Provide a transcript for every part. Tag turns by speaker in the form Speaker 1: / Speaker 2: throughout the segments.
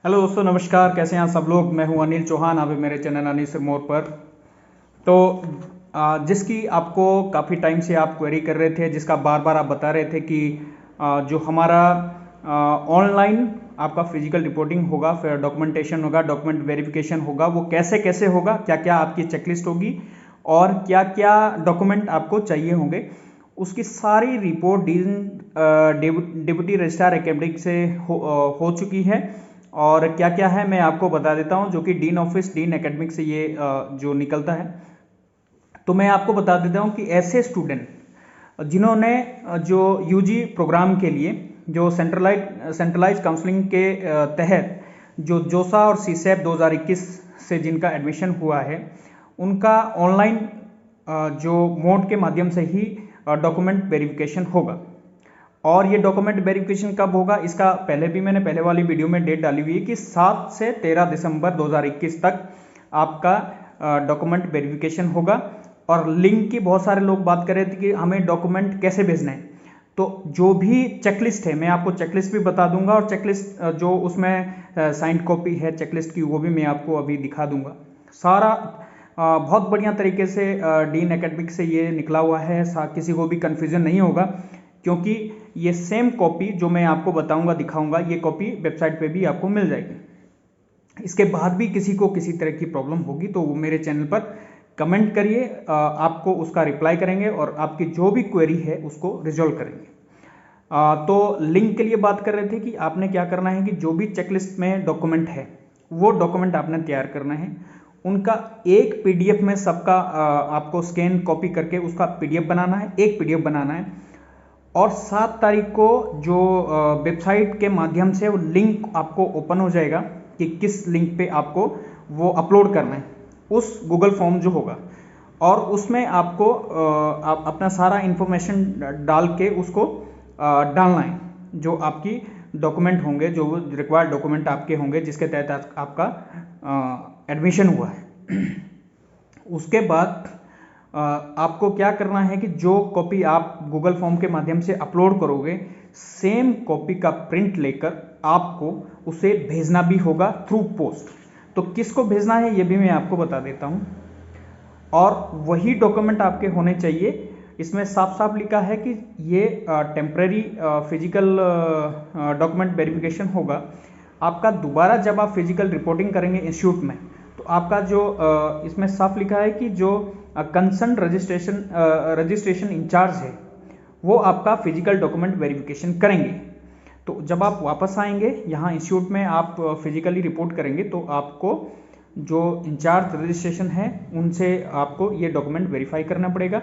Speaker 1: Hello दोस्तों, नमस्कार। कैसे हैं आप सब लोग। मैं हूं अनिल चौहान, आप मेरे चैनल अनिल सिरमौर पर। तो जिसकी आपको काफ़ी टाइम से आप क्वेरी कर रहे थे, जिसका बार बार आप बता रहे थे कि जो हमारा ऑनलाइन आपका फिजिकल रिपोर्टिंग होगा, फिर डॉक्यूमेंटेशन होगा, डॉक्यूमेंट वेरिफिकेशन होगा, वो कैसे कैसे होगा, क्या क्या आपकी चेकलिस्ट होगी और क्या क्या डॉक्यूमेंट आपको चाहिए होंगे, उसकी सारी रिपोर्ट डिप्टी रजिस्ट्रार एकेडमिक से हो चुकी है। और क्या क्या है मैं आपको बता देता हूं, जो कि डीन ऑफिस डीन एकेडमिक से ये जो निकलता है। तो मैं आपको बता देता हूं कि ऐसे स्टूडेंट जिन्होंने जो यूजी प्रोग्राम के लिए जो सेंट्रलाइज काउंसलिंग के तहत जो जोसा और सीसैप 2021 से जिनका एडमिशन हुआ है, उनका ऑनलाइन जो मोड के माध्यम से ही डॉक्यूमेंट वेरिफिकेशन होगा। और ये डॉक्यूमेंट वेरिफिकेशन कब होगा, इसका पहले भी मैंने पहले वाली वीडियो में डेट डाली हुई है कि 7 से 13 दिसंबर 2021 तक आपका डॉक्यूमेंट वेरिफिकेशन होगा। और लिंक की बहुत सारे लोग बात कर रहे थे कि हमें डॉक्यूमेंट कैसे भेजना है। तो जो भी चेकलिस्ट है, मैं आपको चेकलिस्ट भी बता दूंगा, और चेकलिस्ट जो उसमें साइंड कॉपी है चेकलिस्ट की, वो भी मैं आपको अभी दिखा दूंगा। सारा बहुत बढ़िया तरीके से डीन एकेडमिक से ये निकला हुआ है, किसी को भी कंफ्यूजन नहीं होगा, क्योंकि ये सेम कॉपी जो मैं आपको बताऊंगा दिखाऊंगा, ये कॉपी वेबसाइट पे भी आपको मिल जाएगी। इसके बाद भी किसी को किसी तरह की प्रॉब्लम होगी तो वो मेरे चैनल पर कमेंट करिए, आपको उसका रिप्लाई करेंगे और आपकी जो भी क्वेरी है उसको रिजॉल्व करेंगे। तो लिंक के लिए बात कर रहे थे कि आपने क्या करना है कि जो भी चेकलिस्ट में डॉक्यूमेंट है वो डॉक्यूमेंट आपने तैयार करना है। उनका एक पीडीएफ में सबका आपको स्कैन कॉपी करके उसका पीडीएफ बनाना है, एक पीडीएफ बनाना है। और 7 तारीख को जो वेबसाइट के माध्यम से वो लिंक आपको ओपन हो जाएगा कि किस लिंक पे आपको वो अपलोड करना है, उस गूगल फॉर्म जो होगा। और उसमें आपको आप अपना सारा इंफॉर्मेशन डाल के उसको डालना है, जो आपकी डॉक्यूमेंट होंगे, जो रिक्वायर्ड डॉक्यूमेंट आपके होंगे जिसके तहत आपका एडमिशन हुआ है। उसके बाद आपको क्या करना है कि जो कॉपी आप गूगल फॉर्म के माध्यम से अपलोड करोगे, सेम कॉपी का प्रिंट लेकर आपको उसे भेजना भी होगा थ्रू पोस्ट। तो किसको भेजना है ये भी मैं आपको बता देता हूं। और वही डॉक्यूमेंट आपके होने चाहिए। इसमें साफ साफ लिखा है कि ये टेम्पररी फिजिकल डॉक्यूमेंट वेरिफिकेशन होगा। आपका दोबारा जब आप फिजिकल रिपोर्टिंग करेंगे इंस्टीट्यूट में, तो आपका जो इसमें साफ लिखा है कि जो कंसर्न रजिस्ट्रेशन इंचार्ज है वो आपका फिजिकल डॉक्यूमेंट वेरिफिकेशन करेंगे। तो जब आप वापस आएंगे यहाँ इंस्टीट्यूट में, आप फिजिकली रिपोर्ट करेंगे, तो आपको जो इंचार्ज रजिस्ट्रेशन है उनसे आपको ये डॉक्यूमेंट वेरीफाई करना पड़ेगा।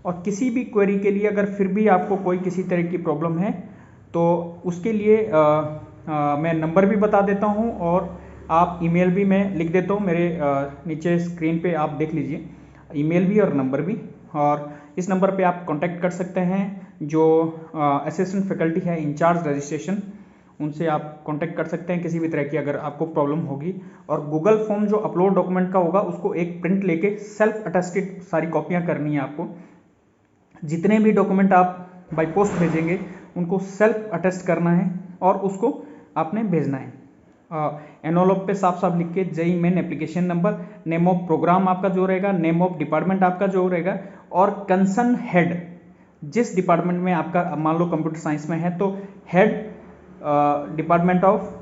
Speaker 1: और किसी भी क्वेरी के लिए अगर फिर भी आपको कोई किसी तरह की प्रॉब्लम है तो उसके लिए मैं नंबर भी बता देता हूँ, और आप ईमेल भी मैं लिख देता हूँ मेरे नीचे स्क्रीन पे, आप देख लीजिए ईमेल भी और नंबर भी। और इस नंबर पे आप कांटेक्ट कर सकते हैं जो असिस्टेंट फैकल्टी है इंचार्ज रजिस्ट्रेशन, उनसे आप कांटेक्ट कर सकते हैं किसी भी तरह की अगर आपको प्रॉब्लम होगी। और गूगल फॉर्म जो अपलोड डॉक्यूमेंट का होगा उसको एक प्रिंट लेके सेल्फ अटेस्टेड सारी कॉपियां करनी है आपको। जितने भी डॉक्यूमेंट आप बाय पोस्ट भेजेंगे उनको सेल्फ अटेस्ट करना है और उसको आपने भेजना है। एनवलप पे साफ साफ लिख के JEE main application number, name of program आपका जो रहेगा, नेम ऑफ डिपार्टमेंट आपका जो रहेगा, और कंसर्न हेड, जिस डिपार्टमेंट में आपका मान लो कंप्यूटर साइंस में है तो head department of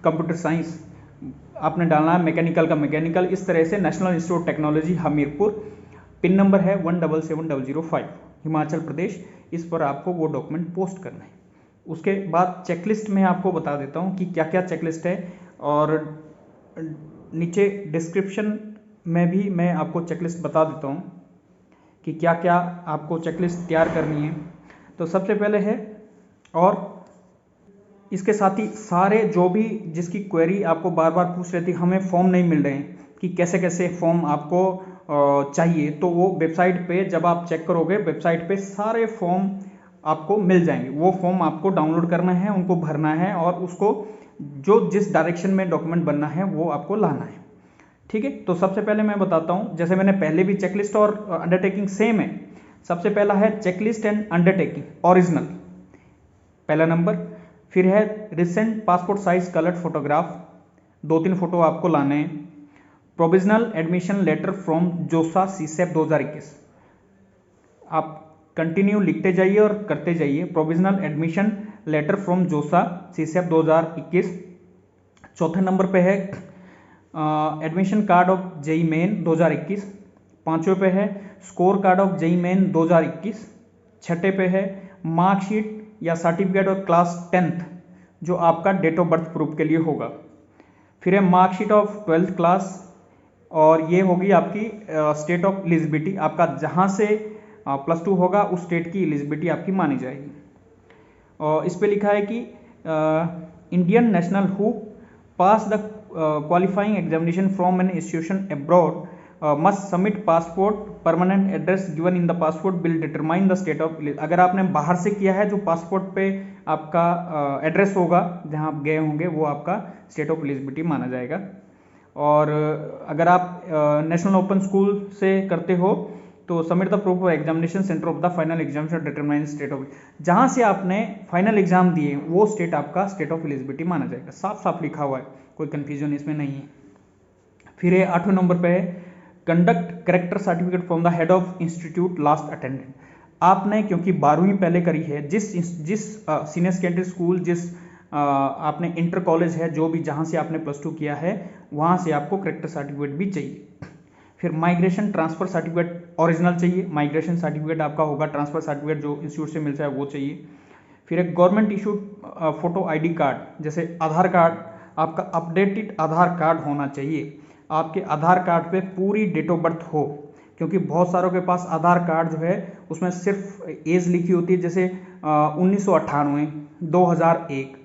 Speaker 1: computer science आपने डालना है, मैकेनिकल का मैकेनिकल, इस तरह से national institute technology Hamirpur, pin number है 177005 हिमाचल प्रदेश। इस पर आपको वो डॉक्यूमेंट पोस्ट करना है। उसके बाद चेकलिस्ट में आपको बता देता हूँ कि क्या क्या चेकलिस्ट है, और नीचे डिस्क्रिप्शन में भी मैं आपको चेकलिस्ट बता देता हूँ कि क्या क्या आपको चेकलिस्ट तैयार करनी है। तो सबसे पहले है, और इसके साथ ही सारे जो भी जिसकी क्वेरी आपको बार बार पूछ रही थी, हमें फॉर्म नहीं मिल रहे हैं कि कैसे कैसे फॉर्म आपको चाहिए, तो वो वेबसाइट पे जब आप चेक करोगे वेबसाइट पे सारे फॉर्म आपको मिल जाएंगे। वो फॉर्म आपको डाउनलोड करना है, उनको भरना है, और उसको जो जिस डायरेक्शन में डॉक्यूमेंट बनना है वो आपको लाना है। ठीक है, तो सबसे पहले मैं बताता हूं, जैसे मैंने पहले भी चेकलिस्ट और अंडरटेकिंग सेम है। सबसे पहला है चेकलिस्ट एंड अंडरटेकिंग ओरिजिनल, पहला नंबर। फिर है recent passport size coloured photograph, 2-3 photo आपको लाने हैं। प्रोविजनल एडमिशन लेटर फ्रॉम जोसा सीसेप 2021, आप कंटिन्यू लिखते जाइए और करते जाइए। प्रोविजनल एडमिशन लेटर फ्रॉम जोसा सीसेप 2021। चौथे नंबर पे है admission card of JEE main 2021। पांचवें पे है score card of JEE main 2021। छठे पे है मार्कशीट या सर्टिफिकेट ऑफ क्लास 10th जो आपका डेट ऑफ बर्थ प्रूफ के लिए होगा। फिर है मार्कशीट ऑफ 12th क्लास, और ये होगी आपकी स्टेट ऑफ एलिजिबिलिटी, आपका जहाँ से +2 होगा उस स्टेट की एलिजिबिलिटी आपकी मानी जाएगी। और इस पे लिखा है कि Indian national who pass the qualifying examination from an institution abroad must submit passport permanent address given in the passport will determine the state of. अगर आपने बाहर से किया है, जो पासपोर्ट पे आपका एड्रेस होगा जहाँ आप गए होंगे, वो आपका स्टेट ऑफ एलिजिबिलिटी माना जाएगा। और अगर आप नेशनल ओपन स्कूल से करते हो तो submit the proof of examination centre of the final examination determine state of. जहाँ से आपने फाइनल एग्जाम दिए वो स्टेट आपका स्टेट ऑफ एलिजिबिलिटी माना जाएगा। साफ साफ लिखा हुआ है, कोई कंफ्यूजन इसमें नहीं है। फिर ये 8वें नंबर पे है conduct character certificate from the head of institute last attendant. आपने क्योंकि 12वीं पहले करी है, जिस सीनियर सेकेंडरी स्कूल, जिस आपने इंटर कॉलेज है, जो भी जहाँ से आपने +2 किया है, वहाँ से आपको करेक्टर सर्टिफिकेट भी चाहिए। फिर माइग्रेशन ट्रांसफर सर्टिफिकेट ओरिजिनल चाहिए, माइग्रेशन सर्टिफिकेट आपका होगा, ट्रांसफर सर्टिफिकेट जो इंस्टीट्यूट से मिलता है वो चाहिए। फिर एक government issued photo ID card, जैसे आधार कार्ड, आपका अपडेटेड आधार कार्ड होना चाहिए। आपके आधार कार्ड पे पूरी डेट ऑफ बर्थ हो, क्योंकि बहुत सारों के पास आधार कार्ड जो है उसमें सिर्फ एज लिखी होती है, जैसे 1998, 2001।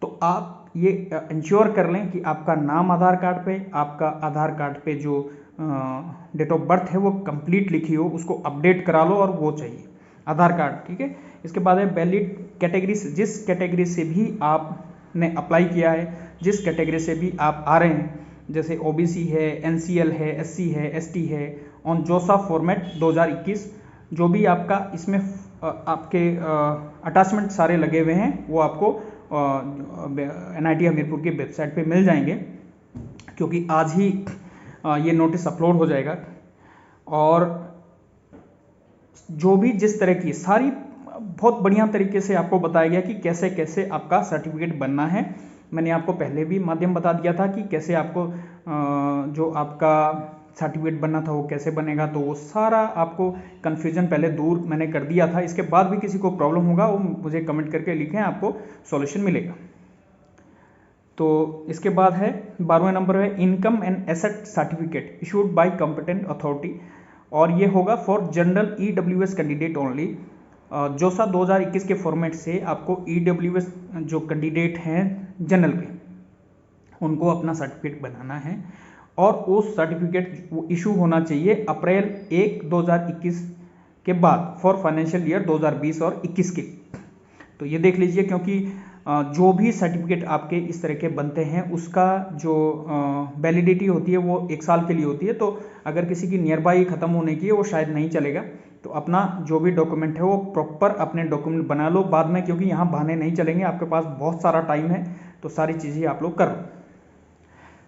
Speaker 1: तो आप ये इंश्योर कर लें कि आपका नाम आधार कार्ड पे, आपका आधार कार्ड पे जो डेट ऑफ बर्थ है वो कंप्लीट लिखी हो, उसको अपडेट करा लो, और वो चाहिए आधार कार्ड। ठीक है। इसके बाद है वैलिड कैटेगरी, जिस कैटेगरी से भी आपने अप्लाई किया है, जिस कैटेगरी से भी आप आ रहे हैं, जैसे ओबीसी है, एनसीएल है, एससी है, एसटी है, ऑन जोसा फॉर्मेट 2021, जो भी आपका इसमें आपके अटैचमेंट सारे लगे हुए हैं वो आपको NIT हमीरपुर की वेबसाइट पे मिल जाएंगे, क्योंकि आज ही ये नोटिस अपलोड हो जाएगा। और जो भी जिस तरह की सारी बहुत बढ़िया तरीके से आपको बताया गया कि कैसे कैसे आपका सर्टिफिकेट बनना है। मैंने आपको पहले भी माध्यम बता दिया था कि कैसे आपको जो आपका सर्टिफिकेट बनना था वो कैसे बनेगा, तो वो सारा आपको कन्फ्यूजन पहले दूर मैंने कर दिया था। इसके बाद भी किसी को प्रॉब्लम होगा वो मुझे कमेंट करके लिखें, आपको सॉल्यूशन मिलेगा। तो इसके बाद है 12वें नंबर है income and asset certificate issued bye competent authority, और ये होगा for general EWS candidate only. जोसा 2021 के फॉर्मेट से आपको EWS जो कैंडिडेट हैं जनरल के, उनको अपना सर्टिफिकेट बनाना है, और उस सर्टिफिकेट वो इशू होना चाहिए अप्रैल 1, 2021 के बाद फॉर फाइनेंशियल ईयर 2020 और 21 के। तो ये देख लीजिए, क्योंकि जो भी सर्टिफिकेट आपके इस तरह के बनते हैं उसका जो वैलिडिटी होती है वो 1 साल के लिए होती है। तो अगर किसी की नियर बाई ख़त्म होने की है वो शायद नहीं चलेगा। तो अपना जो भी डॉक्यूमेंट है वो प्रॉपर अपने डॉक्यूमेंट बना लो बाद में, क्योंकि यहाँ बहाने नहीं चलेंगे, आपके पास बहुत सारा टाइम है, तो सारी चीज़ें आप लोग कर लो।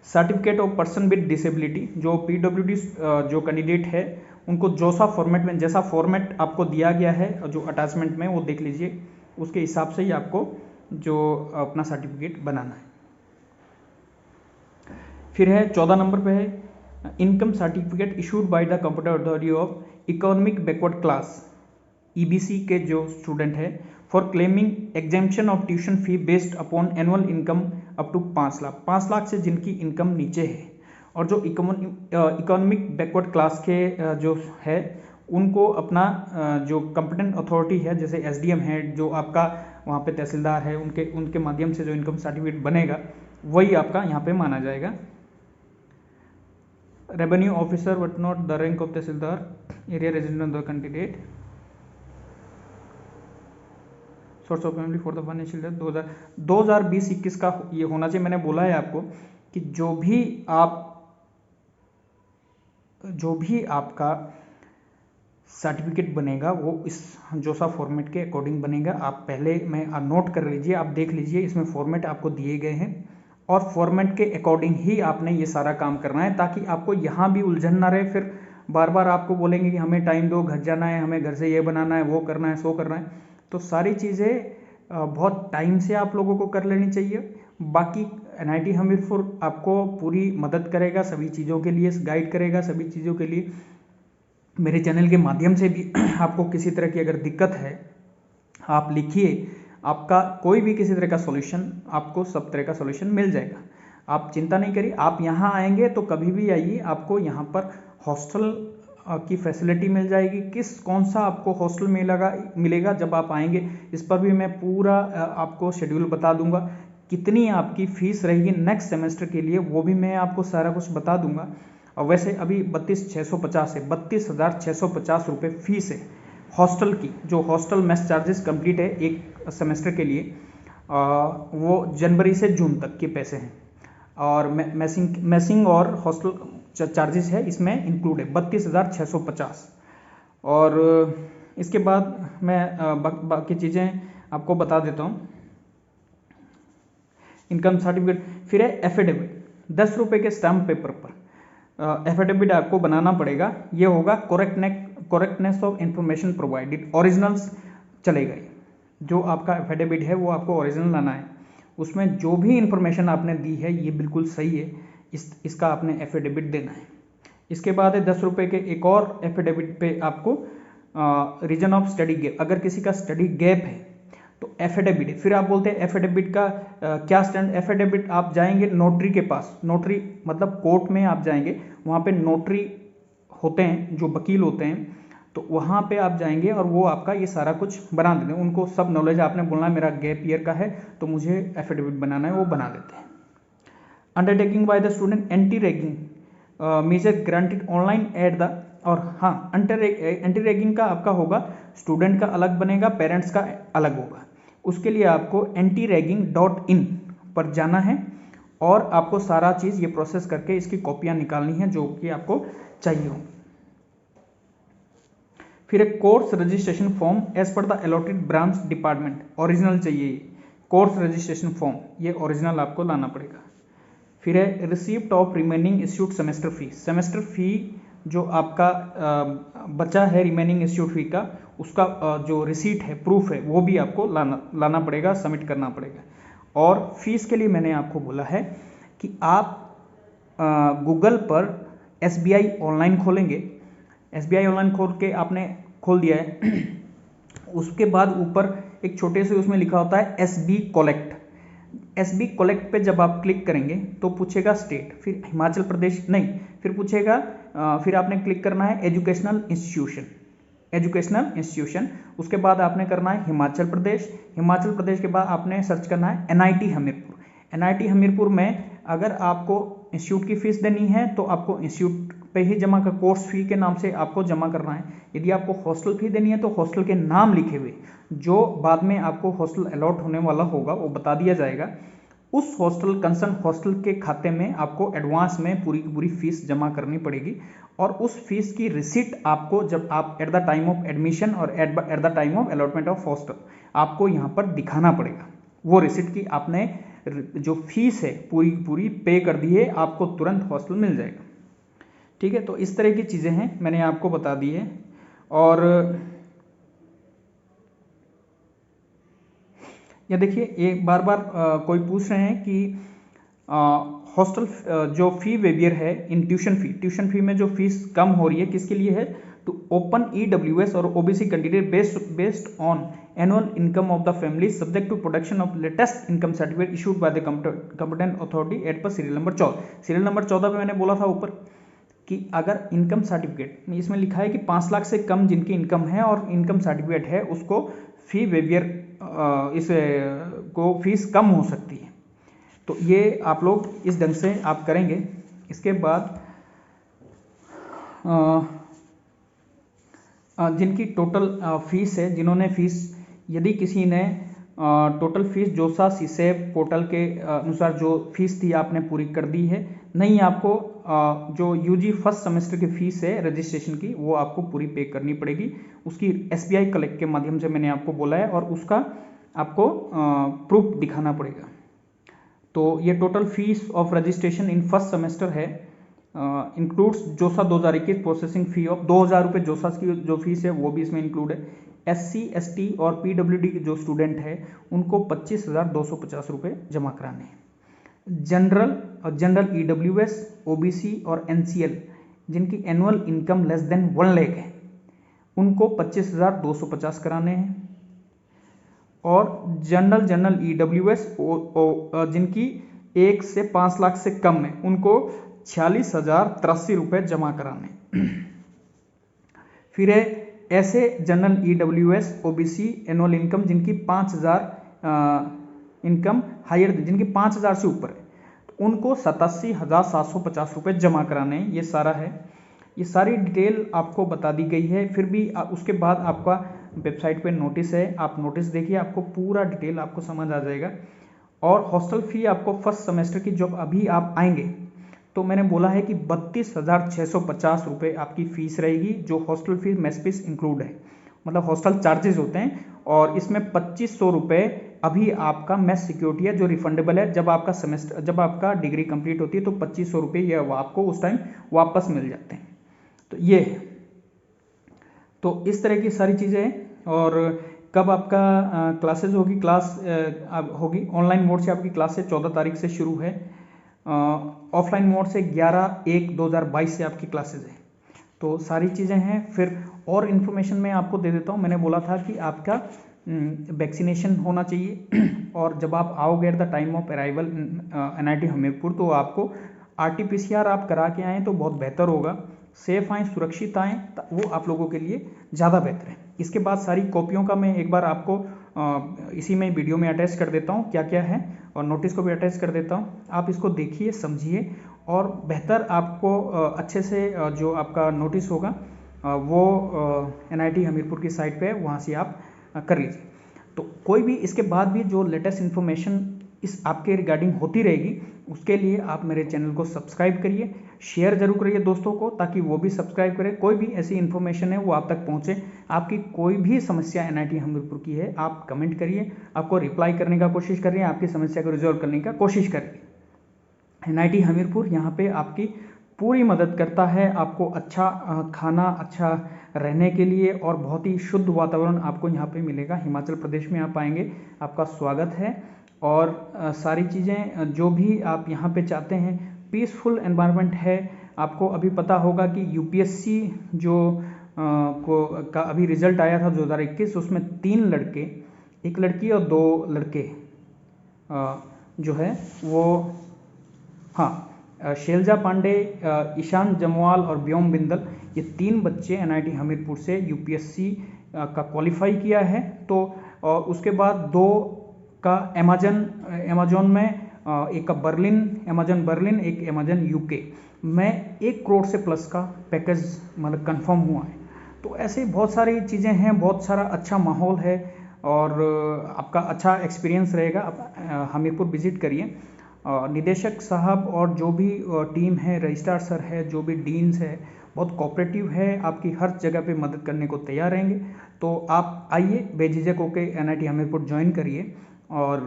Speaker 1: Certificate of person with disability, जो PWD जो कैंडिडेट है उनको जोसा फॉर्मेट में, जैसा फॉर्मेट आपको दिया गया है जो अटैचमेंट में, वो देख लीजिए, उसके हिसाब से ही आपको जो अपना सर्टिफिकेट बनाना है। फिर है 14 नंबर पे है income certificate issued by the computer authority of economic backward class, EBC के जो स्टूडेंट है, for claiming exemption of tuition fee based upon annual income up to 5 lakh, 5 lakh से जिनकी इनकम नीचे है, और जो इकोनॉमिक बैकवर्ड क्लास के जो है उनको अपना जो कंपिटेंट अथॉरिटी है, जैसे SDM है, जो आपका वहाँ पे तहसीलदार है, उनके माध्यम से जो इनकम सर्टिफिकेट बनेगा वही आपका यहाँ पे माना जाएगा। Revenue officer but not the rank of tehsildar, area resident of the candidate, source of family for the financial year 2020-21 का ये होना चाहिए। मैंने बोला है आपको कि जो भी आपका सर्टिफिकेट बनेगा वो इस जोसा फॉर्मेट के अकॉर्डिंग बनेगा। आप पहले में नोट कर लीजिए, आप देख लीजिए, इसमें फॉर्मेट आपको दिए गए हैं, और फॉर्मेट के अकॉर्डिंग ही आपने ये सारा काम करना है, ताकि आपको यहाँ भी उलझन ना रहे। फिर बार बार आपको बोलेंगे कि हमें टाइम दो, घर जाना है, हमें घर से ये बनाना है, वो करना है, सो करना है। तो सारी चीज़ें बहुत टाइम से आप लोगों को कर लेनी चाहिए। बाकी NIT हमीरपुर आपको पूरी मदद करेगा सभी चीज़ों के लिए, गाइड करेगा सभी चीज़ों के लिए। मेरे चैनल के माध्यम से भी आपको किसी तरह की अगर दिक्कत है, आप लिखिए, आपका कोई भी किसी तरह का सॉल्यूशन, आपको सब तरह का सॉल्यूशन मिल जाएगा। आप चिंता नहीं करिए। आप यहाँ आएंगे तो कभी भी आइए, आपको यहाँ पर हॉस्टल की फैसिलिटी मिल जाएगी। कौन सा आपको हॉस्टल मिलेगा जब आप आएंगे, इस पर भी मैं पूरा आपको शेड्यूल बता दूंगा। कितनी आपकी फीस रहेगी नेक्स्ट सेमेस्टर के लिए, वो भी मैं आपको सारा कुछ बता दूंगा। और वैसे अभी 32,650 है, 32,650 रुपये फीस है हॉस्टल की। जो हॉस्टल मेस चार्जेस कंप्लीट है एक सेमेस्टर के लिए, वो जनवरी से जून तक के पैसे हैं। और मैसिंग और हॉस्टल चार्जेस है इसमें इंक्लूड है, 32,650। और इसके बाद मैं बाकी चीज़ें आपको बता देता हूँ। इनकम सर्टिफिकेट, फिर है एफिडेविट, 10 रुपये के स्टैम्प पेपर पर एफिडेविट आपको बनाना पड़ेगा। ये होगा correctness of information provided, originals चलेगा। जो आपका एफिडेविट है वो आपको ओरिजिनल लाना है, उसमें जो भी इंफॉर्मेशन आपने दी है ये बिल्कुल सही है, इसका आपने एफिडेविट देना है। इसके बाद है 10 रुपये के एक और एफिडेविट पे आपको रीजन ऑफ स्टडी गैप, अगर किसी का स्टडी गैप है तो एफिडेविट। फिर आप बोलते हैं एफिडेविट का क्या स्टैंड। एफिडेविट आप जाएंगे नोटरी के पास, नोटरी मतलब कोर्ट में आप जाएंगे, वहाँ पे नोटरी होते हैं जो वकील होते हैं, तो वहाँ पे आप जाएंगे और वो आपका ये सारा कुछ बना देते हैं। उनको सब नॉलेज, आपने बोलना है मेरा गैप ईयर का है तो मुझे एफिडेविट बनाना है, वो बना देते हैं। Undertaking by the student anti ragging measure granted online at the, और हाँ एंटी रैगिंग का आपका होगा, स्टूडेंट का अलग बनेगा, पेरेंट्स का अलग होगा। उसके लिए आपको antiraging.in पर जाना है और आपको सारा चीज़ ये प्रोसेस करके इसकी कॉपियाँ निकालनी है जो कि आपको चाहिए होंगी। फिर एक course registration form as per the allotted branch department, original चाहिए। कोर्स रजिस्ट्रेशन फॉर्म ये ओरिजिनल आपको लाना पड़ेगा। फिर है receipt of remaining issued semester fee, semester fee जो आपका बचा है रिमेनिंग इंस्टीट्यूट फी का, उसका जो रिसीट है, प्रूफ है, वो भी आपको लाना पड़ेगा, सबमिट करना पड़ेगा। और फीस के लिए मैंने आपको बोला है कि आप गूगल पर SBI ऑनलाइन खोलेंगे। SBI ऑनलाइन आपने खोल दिया है उसके बाद ऊपर एक छोटे से उसमें लिखा होता है SB कलेक्ट। SB कलेक्ट पे जब आप क्लिक करेंगे तो पूछेगा स्टेट, फिर हिमाचल प्रदेश नहीं, फिर पूछेगा फिर आपने क्लिक करना है एजुकेशनल इंस्टीट्यूशन। उसके बाद आपने करना है हिमाचल प्रदेश के बाद आपने सर्च करना है NIT हमीरपुर में अगर आपको इंस्टीट्यूट की फीस देनी है तो आपको इंस्टीट्यूट पे ही जमा कर, कोर्स फी के नाम से आपको जमा करना है। यदि आपको हॉस्टल फी देनी है तो हॉस्टल के नाम लिखे हुए, जो बाद में आपको हॉस्टल अलॉट होने वाला होगा वो बता दिया जाएगा, उस हॉस्टल कंसर्न हॉस्टल के खाते में आपको एडवांस में पूरी की पूरी फीस जमा करनी पड़ेगी। और उस फीस की रिसिट आपको जब आप at the time of admission और at the time of allotment of hostel आपको यहाँ पर दिखाना पड़ेगा। वो रिसिट की आपने जो फीस है पूरी पे कर दी है, आपको तुरंत हॉस्टल मिल जाएगा। ठीक है, तो इस तरह की चीज़ें हैं, मैंने आपको बता दी है। और ये देखिए, एक बार कोई पूछ रहे हैं कि हॉस्टल जो फी वेवियर है इन ट्यूशन फी में जो फीस कम हो रही है किसके लिए है, टू ओपन EWS और OBC candidate based on annual income of the family subject to production of latest income certificate issued by the competent authority at पर सीरियल नंबर 14 पे मैंने बोला था ऊपर कि अगर इनकम सर्टिफिकेट में इसमें लिखा है कि 5 लाख से कम जिनकी इनकम है और इनकम सर्टिफिकेट है उसको फी वेवियर इस को फीस कम हो सकती है। तो ये आप लोग इस ढंग से आप करेंगे। इसके बाद जिनकी टोटल फीस है, जिन्होंने फीस, यदि किसी ने टोटल फीस जोसा सीसेब पोर्टल के अनुसार जो फीस थी आपने पूरी कर दी है, नहीं आपको जो UG फर्स्ट सेमेस्टर की फीस है रजिस्ट्रेशन की वो आपको पूरी पे करनी पड़ेगी। उसकी SBI कलेक्ट के माध्यम से मैंने आपको बोला है और उसका आपको प्रूफ दिखाना पड़ेगा। तो ये total fees of registration in first semester है, इंक्लूड्स जोसा 2021 प्रोसेसिंग फी ऑफ 2000 रुपये। जोसा की जो फीस है वो भी इसमें इंक्लूड है। SC ST और PWD के जो स्टूडेंट है उनको 25,250 रुपये जमा कराने हैं। जनरल EWS OBC और NCL जिनकी annual income less than 1 lakh है उनको 25,250 कराने हैं। और जनरल EWS जिनकी 1 से 5 लाख से कम है उनको 46,083 रुपये जमा कराने। फिर है ऐसे general EWS OBC annual income जिनकी 5,000 इनकम हायर, जिनकी 5,000 से ऊपर है तो उनको 87,750 रुपये जमा कराने हैं। ये सारा है, ये सारी डिटेल आपको बता दी गई है। फिर भी उसके बाद आपका वेबसाइट पे नोटिस है, आप नोटिस देखिए, आपको पूरा डिटेल आपको समझ आ जाएगा। और हॉस्टल फी आपको फर्स्ट सेमेस्टर की जब अभी आप आएंगे तो मैंने बोला है कि 32,650 रुपये आपकी फ़ीस रहेगी, जो hostel fee mess fees include है, मतलब हॉस्टल चार्जेस होते हैं। और इसमें 2,500 रुपये अभी आपका मेस सिक्योरिटी है जो रिफंडेबल है। जब आपका सेमेस्टर, जब आपका डिग्री कंप्लीट होती है तो 2,500 रुपये ये आपको उस टाइम वापस मिल जाते हैं। तो ये है, तो इस तरह की सारी चीज़ें हैं। और कब आपका क्लासेस होगी, क्लास होगी ऑनलाइन मोड से, आपकी क्लासेस 14 तारीख से शुरू है। ऑफलाइन मोड से 11/1/2022 से आपकी क्लासेस है। तो सारी चीज़ें हैं। फिर और इन्फॉर्मेशन मैं आपको दे देता हूँ। मैंने बोला था कि आपका वैक्सीनेशन होना चाहिए और जब आप आओगे eight the time of arrival NIT Hamirpur तो आपको RT-PCR आप करा के आएँ तो बहुत बेहतर होगा। सेफ आएँ, सुरक्षित आएँ, वो आप लोगों के लिए ज़्यादा बेहतर है। इसके बाद सारी कॉपियों का मैं एक बार आपको इसी में वीडियो में अटैच कर देता हूँ क्या क्या है, और नोटिस को भी अटैच कर देता हूँ। आप इसको देखिए, समझिए और बेहतर आपको अच्छे से जो आपका नोटिस होगा वो NIT हमीरपुर की साइट पे है, वहाँ से आप कर लीजिए। तो कोई भी इसके बाद भी जो लेटेस्ट इन्फॉर्मेशन इस आपके रिगार्डिंग होती रहेगी उसके लिए आप मेरे चैनल को सब्सक्राइब करिए, शेयर जरूर करिए दोस्तों को ताकि वो भी सब्सक्राइब करें। कोई भी ऐसी इन्फॉर्मेशन है वो आप तक पहुंचे। आपकी कोई भी समस्या NIT हमीरपुर की है आप कमेंट करिए, आपको रिप्लाई करने का कोशिश करिए, आपकी समस्या को रिजॉल्व करने का कोशिश करिए। NIT हमीरपुर यहाँ पे आपकी पूरी मदद करता है, आपको अच्छा खाना, अच्छा रहने के लिए और बहुत ही शुद्ध वातावरण आपको यहाँ पे मिलेगा। हिमाचल प्रदेश में आप आएंगे, आपका स्वागत है। और सारी चीज़ें जो भी आप यहाँ पे चाहते हैं, पीसफुल एनवायरनमेंट है। आपको अभी पता होगा कि UPSC जो का अभी रिजल्ट आया था 2021, उसमें 3 लड़के, 1 लड़की और 2 लड़के जो है वो, हाँ, शैलजा पांडे, ईशान जमवाल और व्योम बिंदल, ये 3 बच्चे NIT हमीरपुर से UPSC का क्वालिफाई किया है। तो और उसके बाद 2 का अमेजोन में, एक का बर्लिन, अमेजोन बर्लिन, एक अमेजोन UK में 1 करोड़ से प्लस का पैकेज मतलब कंफर्म हुआ है। तो ऐसे बहुत सारी चीज़ें हैं, बहुत सारा अच्छा माहौल है और आपका अच्छा एक्सपीरियंस रहेगा। आप हमीरपुर विजिट करिए। निदेशक साहब और जो भी टीम है, रजिस्ट्रार सर है, जो भी डीन्स है, बहुत कोऑपरेटिव है, आपकी हर जगह पे मदद करने को तैयार रहेंगे। तो आप आइए, बेझिझक होकर NIT हमीरपुर ज्वाइन करिए और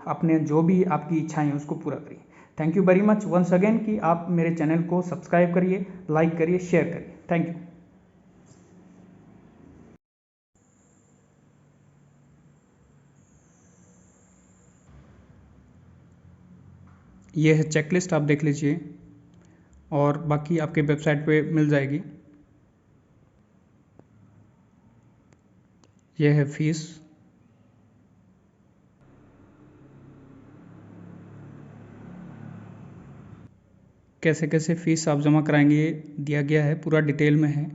Speaker 1: अपने जो भी आपकी इच्छाएं हैं उसको पूरा करिए। Thank you very much once again कि आप मेरे चैनल को सब्सक्राइब करिए, लाइक करिए, शेयर करिए। Thank you. ये है चेकलिस्ट, आप देख लीजिए और बाकी आपके वेबसाइट पे मिल जाएगी। यह है फीस, कैसे कैसे फीस आप जमा कराएंगे ये दिया गया है, पूरा डिटेल में है।